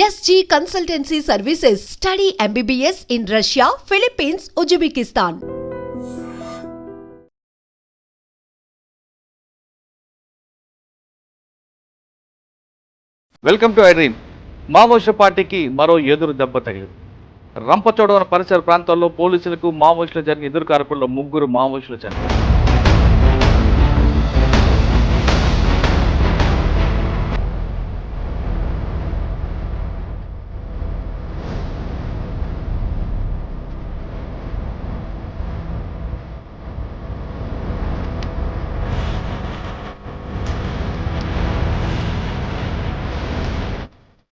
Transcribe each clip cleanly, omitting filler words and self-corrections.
SG Consultancy Services. Study MBBS in Russia, Philippines, Uzbekistan. Welcome to iDream. Maoist పార్టీకి మరో ఎదురు దెబ్బ తగిలింది. రంపచోడవరం పరిసర ప్రాంతాల్లో పోలీసులకు మావోయిస్టులు జరిగిన ఎదురు కాల్పుల్లో 3 మావోయిస్టులు చనిపోయారు.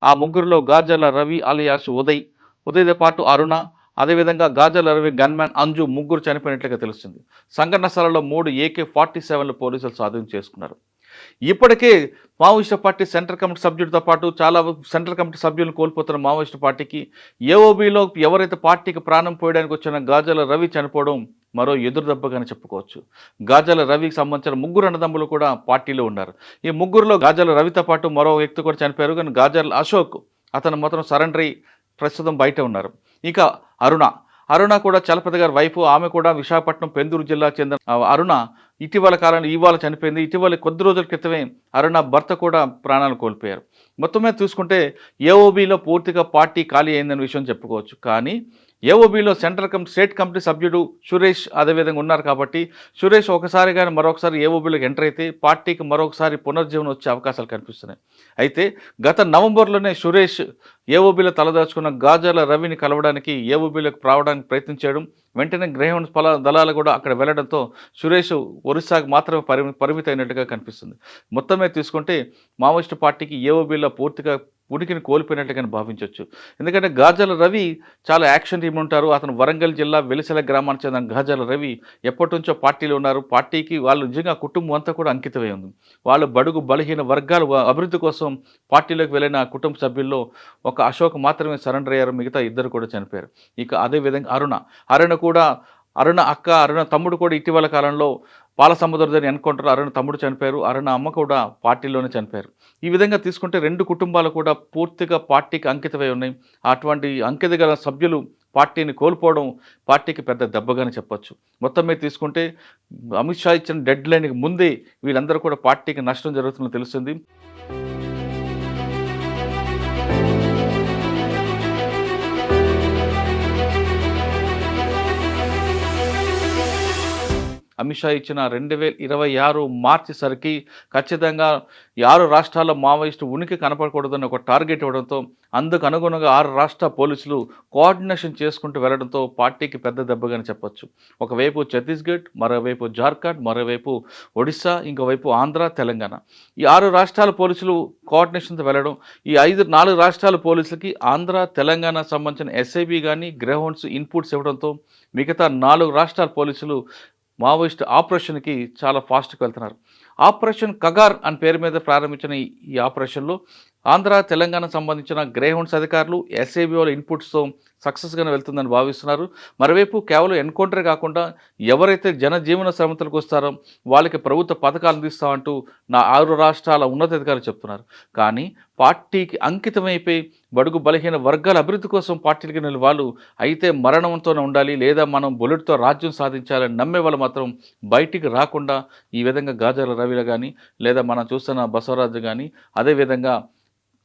ఆ ముగ్గురులో గాజర్ల రవి అలియాస్ ఉదయ్తో పాటు అరుణ, అదేవిధంగా గాజర్ల రవి గన్మ్యాన్ అంజు ముగ్గురు చనిపోయినట్లుగా తెలుస్తుంది. సంఘటన స్థలంలో 3 AK-47 పోలీసులు స్వాధీనం చేసుకున్నారు. ఇప్పటికే మావోయిస్టు పార్టీ సెంట్రల్ కమిటీ సభ్యుడితో పాటు చాలా సెంట్రల్ కమిటీ సభ్యులను కోల్పోతున్న మావోయిస్టు పార్టీకి ఏఓబీలో ఎవరైతే పార్టీకి ప్రాణం పోయడానికి వచ్చిన గాజర్ల రవి చనిపోవడం మరో ఎదురు దెబ్బగానే చెప్పుకోవచ్చు. గాజర్ల రవికి సంబంధించిన 3 అన్నదమ్ములు కూడా పార్టీలో ఉన్నారు. ఈ ముగ్గురులో గాజర్ల రవితో పాటు మరో వ్యక్తి కూడా చనిపోయారు. కానీ గాజర్ల అశోక్ అతను మాత్రం సరెండర్ అయి ప్రస్తుతం బయట ఉన్నారు. ఇక అరుణ కూడా చలపతి గారి వైఫ్. ఆమె కూడా విశాఖపట్నం పెందూరు జిల్లా చెందిన అరుణ ఇవాళ చనిపోయింది. ఇటీవల కొద్ది రోజుల క్రితమే అరుణ భర్త కూడా ప్రాణాలు కోల్పోయారు. మొత్తం మీద చూసుకుంటే ఏఓబీలో పూర్తిగా పార్టీ ఖాళీ అయిందనే విషయం చెప్పుకోవచ్చు. కానీ ఏఓబీలో స్టేట్ కమిటీ సభ్యుడు సురేష్ అదేవిధంగా ఉన్నారు కాబట్టి సురేష్ ఒకసారి కానీ మరొకసారి ఏఓబీలోకి ఎంటర్ అయితే పార్టీకి మరొకసారి పునర్జీవనం వచ్చే అవకాశాలు కనిపిస్తున్నాయి. అయితే గత నవంబర్లోనే సురేష్ ఏఓబీలో తలదాచుకున్న గాజర్ల రవిని కలవడానికి ఏఓబీలోకి రావడానికి ప్రయత్నించడం, వెంటనే గ్రేహౌండ్స్ దళాలు కూడా అక్కడ వెళ్లడంతో సురేష్ ఒరిస్సాకు మాత్రమే పరిమితి అయినట్టుగా కనిపిస్తుంది. మొత్తమే తీసుకుంటే మావోయిస్టు పార్టీకి ఏఓబీలో పూర్తిగా ఉనికిని కోల్పోయినట్టుగానే భావించవచ్చు. ఎందుకంటే గాజర్ల రవి చాలా యాక్షన్ టీమ్ ఉంటారు. అతను వరంగల్ జిల్లా వెలిసెల గ్రామానికి చెందిన గాజర్ల రవి ఎప్పటి నుంచో పార్టీలో ఉన్నారు. పార్టీకి వాళ్ళు నిజంగా కుటుంబం అంతా కూడా అంకితమై ఉంది. వాళ్ళు బడుగు బలహీన వర్గాల అభివృద్ధి కోసం పార్టీలోకి వెళ్ళిన కుటుంబ సభ్యుల్లో ఒక అశోక్ మాత్రమే సరెండర్ అయ్యారు. మిగతా 2 కూడా చనిపోయారు. ఇక అదేవిధంగా అరుణ తమ్ముడు కూడా ఇటీవల కాలంలో పాలసముద్రం ఎన్కౌంటర్ అరుణ తమ్ముడు చనిపోయారు. అరుణ అమ్మ కూడా పార్టీలోనే చనిపోయారు. ఈ విధంగా తీసుకుంటే 2 కుటుంబాలు కూడా పూర్తిగా పార్టీకి అంకితమై ఉన్నాయి. అటువంటి అంకిత గల సభ్యులు పార్టీని కోల్పోవడం పార్టీకి పెద్ద దెబ్బగానే చెప్పొచ్చు. మొత్తం మీద తీసుకుంటే అమిత్ షా ఇచ్చిన డెడ్ లైన్కి ముందే వీళ్ళందరూ కూడా పార్టీకి నష్టం జరుగుతుందని తెలుస్తుంది. అమిత్ షా ఇచ్చిన 2026 మార్చి సరికి ఖచ్చితంగా 6 రాష్ట్రాల్లో మావోయిస్టు ఉనికి కనపడకూడదని ఒక టార్గెట్ ఇవ్వడంతో అందుకు అనుగుణంగా 6 రాష్ట్ర పోలీసులు కోఆర్డినేషన్ చేసుకుంటూ వెళ్లడంతో పార్టీకి పెద్ద దెబ్బగానే చెప్పొచ్చు. ఒకవైపు ఛత్తీస్గఢ్, మరోవైపు జార్ఖండ్, మరోవైపు ఒడిశా, ఇంకోవైపు ఆంధ్ర, తెలంగాణ, ఈ 6 రాష్ట్రాల పోలీసులు కోఆర్డినేషన్తో వెళ్ళడం, ఈ 4 రాష్ట్రాల పోలీసులకి ఆంధ్ర, తెలంగాణ సంబంధించిన ఎస్ఐబి కానీ గ్రేహౌండ్స్ ఇన్పుట్స్ ఇవ్వడంతో మిగతా 4 రాష్ట్రాల పోలీసులు మావోయిస్ట్ ఆపరేషన్కి చాలా ఫాస్ట్గా వెళ్తున్నారు. ఆపరేషన్ కగార్ అని పేరు మీద ప్రారంభించిన ఈ ఆపరేషన్లో ఆంధ్ర, తెలంగాణ సంబంధించిన గ్రేహౌండ్స్ అధికారులు ఎస్ఐబి వాళ్ళ ఇన్పుట్స్తో సక్సెస్గానే వెళ్తుందని భావిస్తున్నారు. మరోవైపు కేవలం ఎన్కౌంటరే కాకుండా ఎవరైతే జనజీవన శ్రమతలకు వస్తారో వాళ్ళకి ప్రభుత్వ పథకాలు అందిస్తామంటూ 6 రాష్ట్రాల ఉన్నతాధికారులు చెప్తున్నారు. కానీ పార్టీకి అంకితమైపోయి బడుగు బలహీన వర్గాల అభివృద్ధి కోసం పార్టీలకి వెళ్ళిన వాళ్ళు అయితే మరణంతోనే ఉండాలి, లేదా మనం బుల్లెట్తో రాజ్యం సాధించాలని నమ్మే వాళ్ళు మాత్రం బయటికి రాకుండా ఈ విధంగా గాజర్ల రవిలో కానీ, లేదా మనం చూస్తున్న బసవరాజు కానీ, అదేవిధంగా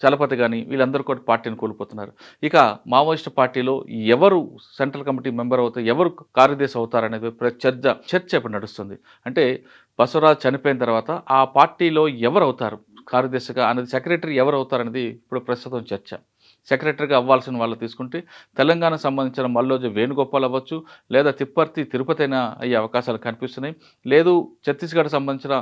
చలపతి కానీ వీళ్ళందరూ కూడా పార్టీని కోల్పోతున్నారు. ఇక మావోయిస్టు పార్టీలో ఎవరు సెంట్రల్ కమిటీ మెంబర్ అవుతారు, ఎవరు కార్యదర్శి అవుతారనేది చర్చ ఇప్పుడు నడుస్తుంది. అంటే బసవరాజు చనిపోయిన తర్వాత ఆ పార్టీలో ఎవరు అవుతారు కార్యదర్శిగా అనేది, సెక్రటరీ ఎవరు అవుతారనేది ఇప్పుడు ప్రస్తుతం చర్చ. సెక్రటరీగా అవ్వాల్సిన వాళ్ళు తీసుకుంటే తెలంగాణ సంబంధించిన మల్లోజు వేణుగోపాల్ అవ్వచ్చు, లేదా తిరుపతి అయినా అయ్యే అవకాశాలు కనిపిస్తున్నాయి. లేదు ఛత్తీస్గఢ్ సంబంధించిన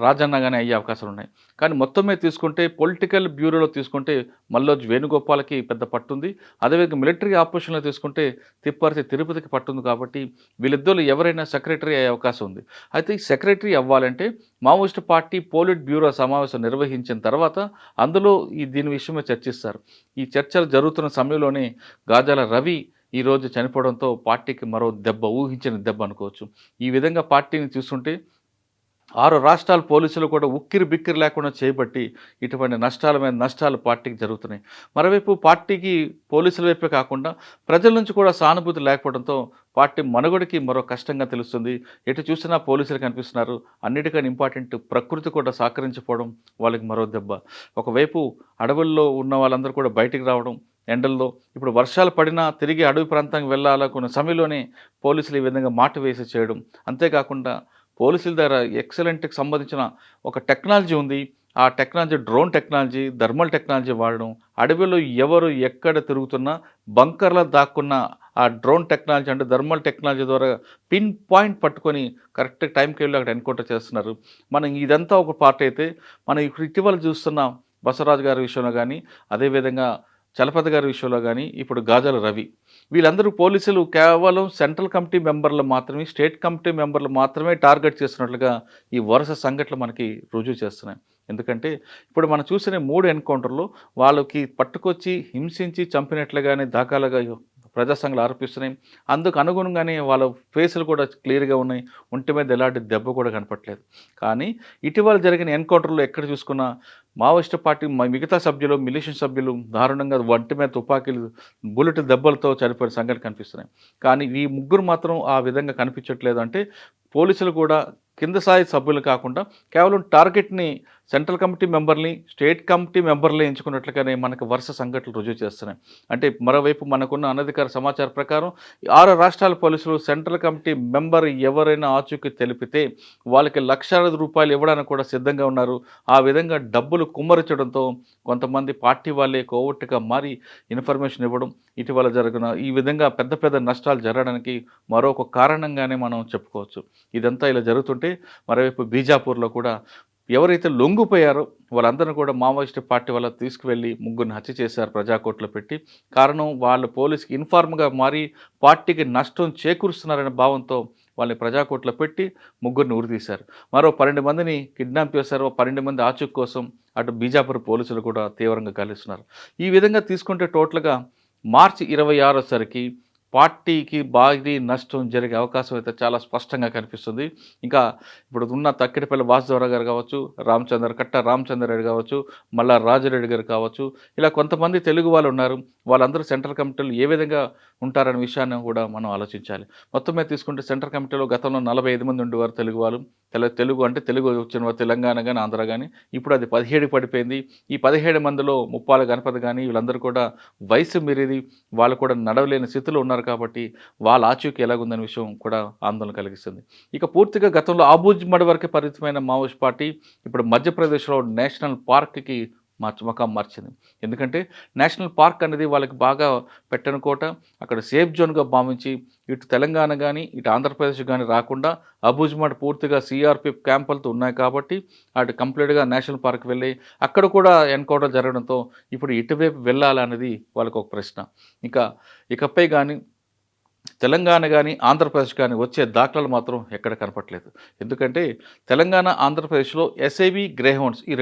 రాజన్న కానీ అయ్యే అవకాశాలు ఉన్నాయి. కానీ మొత్తం మీద తీసుకుంటే పొలిటికల్ బ్యూరోలో తీసుకుంటే మల్లోజు వేణుగోపాల్కి పెద్ద పట్టుంది. అదేవిధంగా మిలిటరీ ఆపరేషన్లో తీసుకుంటే తిరుపతికి పట్టుంది. కాబట్టి వీళ్ళిద్దరు ఎవరైనా సెక్రటరీ అయ్యే అవకాశం ఉంది. అయితే ఈ సెక్రటరీ అవ్వాలంటే మావోయిస్టు పార్టీ పోలిట్ బ్యూరో సమావేశం నిర్వహించిన తర్వాత అందులో దీని విషయమే చర్చిస్తారు. ఈ చర్చలు జరుగుతున్న సమయంలోనే గాజర్ల రవి ఈరోజు చనిపోవడంతో పార్టీకి మరో ఊహించిన దెబ్బ అనుకోవచ్చు. ఈ విధంగా పార్టీని చూస్తుంటే 6 రాష్ట్రాల పోలీసులు కూడా ఉక్కిరి బిక్కిరి లేకుండా చేయబట్టి ఇటువంటి నష్టాల మీద నష్టాలు పార్టీకి జరుగుతున్నాయి. మరోవైపు పార్టీకి పోలీసుల వైపే కాకుండా ప్రజల నుంచి కూడా సానుభూతి లేకపోవడంతో పార్టీ మనుగడకి మరో కష్టంగా తెలుస్తుంది. ఎటు చూసినా పోలీసులు కనిపిస్తున్నారు. అన్నిటికన్నా ఇంపార్టెంట్ ప్రకృతి కూడా సహకరించకపోవడం వాళ్ళకి మరో దెబ్బ. ఒకవైపు అడవుల్లో ఉన్న వాళ్ళందరూ కూడా బయటికి రావడం ఎండల్లో, ఇప్పుడు వర్షాలు పడినా తిరిగి అడవి ప్రాంతానికి వెళ్ళాలనుకున్న సమయంలోనే పోలీసులు ఈ విధంగా మాట వేసి చేయడం. అంతేకాకుండా పోలీసుల దగ్గర ఎక్సలెంట్కి సంబంధించిన ఒక టెక్నాలజీ ఉంది. ఆ technology drone technology, thermal technology వాడడం, అడవిలో ఎవరు ఎక్కడ తిరుగుతున్నా బంకర్లో దాక్కున్న ఆ డ్రోన్ టెక్నాలజీ అంటే థర్మల్ టెక్నాలజీ ద్వారా పిన్ పాయింట్ పట్టుకొని కరెక్ట్ టైంకి వెళ్ళి అక్కడ ఎన్కౌంటర్ చేస్తున్నారు. మనం ఇదంతా ఒక పార్ట్ అయితే, మనం ఇప్పుడు ఇటీవల చూస్తున్న బసవరాజు గారి విషయంలో కానీ, అదేవిధంగా చలపతి గారి విషయంలో కానీ, ఇప్పుడు గాజాల రవి, వీళ్ళందరూ పోలీసులు కేవలం సెంట్రల్ కమిటీ మెంబర్లు మాత్రమే, స్టేట్ కమిటీ మెంబర్లు మాత్రమే టార్గెట్ చేస్తున్నట్లుగా ఈ వరుస సంఘటనలు మనకి రుజువు చేస్తున్నాయి. ఎందుకంటే ఇప్పుడు మనం చూసిన 3 ఎన్కౌంటర్లు వాళ్ళకి పట్టుకొచ్చి హింసించి చంపినట్లుగానే దాఖలాగా ప్రజా సంఘాలు ఆరోపిస్తున్నాయి. అందుకు అనుగుణంగానే వాళ్ళ ఫేసులు కూడా క్లియర్గా ఉన్నాయి. ఒంటి మీద ఎలాంటి దెబ్బ కూడా కనపట్లేదు. కానీ ఇటీవల జరిగిన ఎన్కౌంటర్లో ఎక్కడ చూసుకున్నా మావోయిస్టు పార్టీ మిగతా సభ్యులు, మిలిషియన్ సభ్యులు దారుణంగా ఒంటి మీద తుపాకీలు, బుల్లెట్ దెబ్బలతో చనిపోయిన సంఘటనలు కనిపిస్తున్నాయి. కానీ ఈ ముగ్గురు మాత్రం ఆ విధంగా కనిపించట్లేదు. అంటే పోలీసులు కూడా కింద స్థాయి సభ్యులు కాకుండా కేవలం టార్గెట్ని సెంట్రల్ కమిటీ మెంబర్ని, స్టేట్ కమిటీ మెంబర్లే ఎంచుకున్నట్లుగానే మనకు వరుస సంఘటనలు రుజువు చేస్తున్నాయి. అంటే మరోవైపు మనకున్న అనధికార సమాచారం ప్రకారం 6 రాష్ట్రాల పోలీసులు సెంట్రల్ కమిటీ మెంబర్ ఎవరైనా ఆచూకీ తెలిపితే వాళ్ళకి లక్షలాది రూపాయలు ఇవ్వడానికి కూడా సిద్ధంగా ఉన్నారు. ఆ విధంగా డబ్బులు కుమ్మరించడంతో కొంతమంది పార్టీ వాళ్ళే కోవట్టుగా మారి ఇన్ఫర్మేషన్ ఇవ్వడం, ఇటీవల జరిగిన ఈ విధంగా పెద్ద పెద్ద నష్టాలు జరగడానికి మరొక కారణంగానే మనం చెప్పుకోవచ్చు. ఇదంతా ఇలా జరుగుతుంటే మరోవైపు బీజాపూర్లో కూడా ఎవరైతే లొంగిపోయారో వాళ్ళందరినీ కూడా మావోయిస్టు పార్టీ వల్ల తీసుకువెళ్ళి ముగ్గురిని హత్య చేశారు ప్రజాకోర్టులో పెట్టి. కారణం వాళ్ళు పోలీసుకి ఇన్ఫార్మ్గా మారి పార్టీకి నష్టం చేకూరుస్తున్నారనే భావంతో వాళ్ళని ప్రజాకోర్టులో పెట్టి ముగ్గురిని ఉరితీశారు. మరో 12 మందిని కిడ్నాప్ చేశారు. 12 మంది ఆచూకీ కోసం అటు బీజాపూర్ పోలీసులు కూడా తీవ్రంగా గాలిస్తున్నారు. ఈ విధంగా తీసుకుంటే టోటల్గా మార్చి 26 సరికి పార్టీకి భారీ నష్టం జరిగే అవకాశం అయితే చాలా స్పష్టంగా కనిపిస్తుంది. ఇంకా ఇప్పుడు ఉన్న తక్కిడిపల్లి వాసుదేవరావు గారు కావచ్చు, కట్ట రామచంద్రారెడ్డి కావచ్చు, మళ్ళా రాజరెడ్డి గారు కావచ్చు, ఇలా కొంతమంది తెలుగు వాళ్ళు ఉన్నారు. వాళ్ళందరూ సెంట్రల్ కమిటీలో ఏ విధంగా ఉంటారనే విషయాన్ని కూడా మనం ఆలోచించాలి. మొత్తం మీద తీసుకుంటే సెంట్రల్ కమిటీలో గతంలో 45 మంది ఉండేవారు తెలుగు వాళ్ళు. తెలుగు వచ్చిన వారు తెలంగాణ కానీ, ఆంధ్ర కానీ. ఇప్పుడు అది 17కి పడిపోయింది. ఈ 17 మందిలో ముప్పాల గణపతి కానీ వీళ్ళందరూ కూడా వయసు మీరేది, వాళ్ళు కూడా నడవలేని స్థితిలో ఉన్నారు. కాబట్టి వాళ్ళ ఆచూకీ ఎలాగుందనే విషయం కూడా ఆందోళన కలిగిస్తుంది. ఇక పూర్తిగా గతంలో ఆబూజ్మడి వరకే పరిమితమైన మావోయిస్ట్ పార్టీ ఇప్పుడు మధ్యప్రదేశ్లో నేషనల్ పార్క్కి మకాం మార్చింది. ఎందుకంటే నేషనల్ పార్క్ అనేది వాళ్ళకి బాగా పెట్టని కోట, అక్కడ సేఫ్ జోన్గా భావించి ఇటు తెలంగాణ కానీ ఇటు ఆంధ్రప్రదేశ్ కానీ రాకుండా అబూజ్మడ్ పూర్తిగా సిఆర్పిఎఫ్ క్యాంపులతో ఉన్నాయి కాబట్టి అటు కంప్లీట్గా నేషనల్ పార్క్ వెళ్ళి అక్కడ కూడా ఎన్కౌంటర్ జరగడంతో ఇప్పుడు ఇటువైపు వెళ్ళాలనేది వాళ్ళకు ఒక ప్రశ్న. ఇకపై కానీ తెలంగాణ కానీ ఆంధ్రప్రదేశ్ కానీ వచ్చే దాఖలాలు మాత్రం ఎక్కడ కనపట్లేదు. ఎందుకంటే తెలంగాణ, ఆంధ్రప్రదేశ్లో ఎస్ఐవి, గ్రేహౌండ్స్ ఈ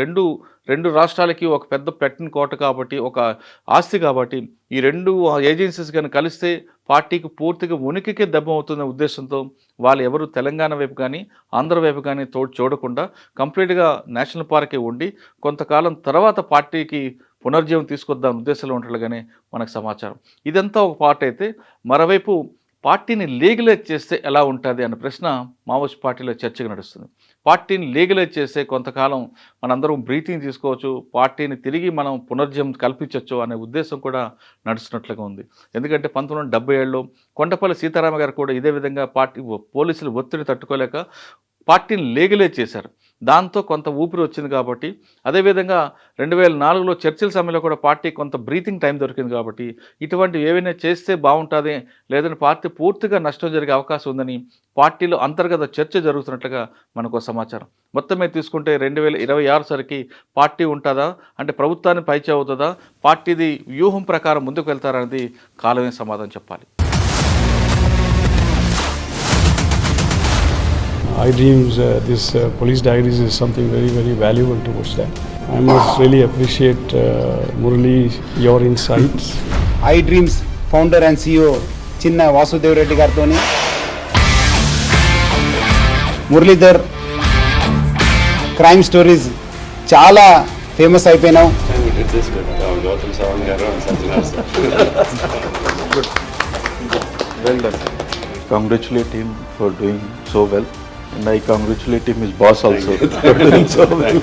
రెండు రాష్ట్రాలకి ఒక పెద్ద పెట్టిన కోట కాబట్టి, ఒక ఆస్తి కాబట్టి, ఈ 2 ఏజెన్సీస్ కానీ కలిస్తే పార్టీకి పూర్తిగా ఉనికికే దెబ్బ అవుతున్న ఉద్దేశంతో వాళ్ళు ఎవరు తెలంగాణ వైపు కానీ ఆంధ్ర వైపు కానీ చూడకుండా కంప్లీట్గా నేషనల్ పార్కే ఉండి కొంతకాలం తర్వాత పార్టీకి పునర్జీవం తీసుకొద్దాం ఉద్దేశంలో ఉంటుండగానే మనకు సమాచారం. ఇదంతా ఒక పార్ట్ అయితే, మరోవైపు పార్టీని లీగలైజ్ చేస్తే ఎలా ఉంటుంది అన్న ప్రశ్న మావోయిస్ట్ పార్టీలో చర్చగా నడుస్తుంది. పార్టీని లీగలైజ్ చేస్తే కొంతకాలం మనందరం బ్రీతింగ్ తీసుకోవచ్చు, పార్టీని తిరిగి మనం పునర్జీవం కల్పించవచ్చు అనే ఉద్దేశం కూడా నడుస్తున్నట్లుగా ఉంది. ఎందుకంటే 1977లో కొండపల్లి సీతారామ గారు కూడా ఇదే విధంగా పోలీసులు ఒత్తిడి తట్టుకోలేక పార్టీని లీగలైజ్ చేశారు. దాంతో కొంత ఊపిరి వచ్చింది కాబట్టి, అదేవిధంగా 2004లో చర్చల సమయంలో కూడా పార్టీ కొంత బ్రీతింగ్ టైం దొరికింది కాబట్టి ఇటువంటివి ఏవైనా చేస్తే బాగుంటుంది, లేదంటే పార్టీ పూర్తిగా నష్టం జరిగే అవకాశం ఉందని పార్టీలో అంతర్గత చర్చ జరుగుతున్నట్లుగా మనకు సమాచారం. మొత్తం మీద తీసుకుంటే 2026 సరికి పార్టీ ఉంటుందా అంటే ప్రభుత్వాన్ని పైచే అవుతుందా, పార్టీది వ్యూహం ప్రకారం ముందుకు వెళ్తారనేది కాలమే సమాధానం చెప్పాలి. iDreams, this police diaries is something very, very valuable towards that. I must really appreciate Murali, your insights. iDreams founder and CEO Chinna Vasudev Reddy gartoni Muralidhar crime stories చాలా famous అయిపోయినావు. We did this with Gautam Sawant garu and Sanjana sir. Well done. Congratulate him for doing so well, and I congratulate him, his boss also, for doing so well.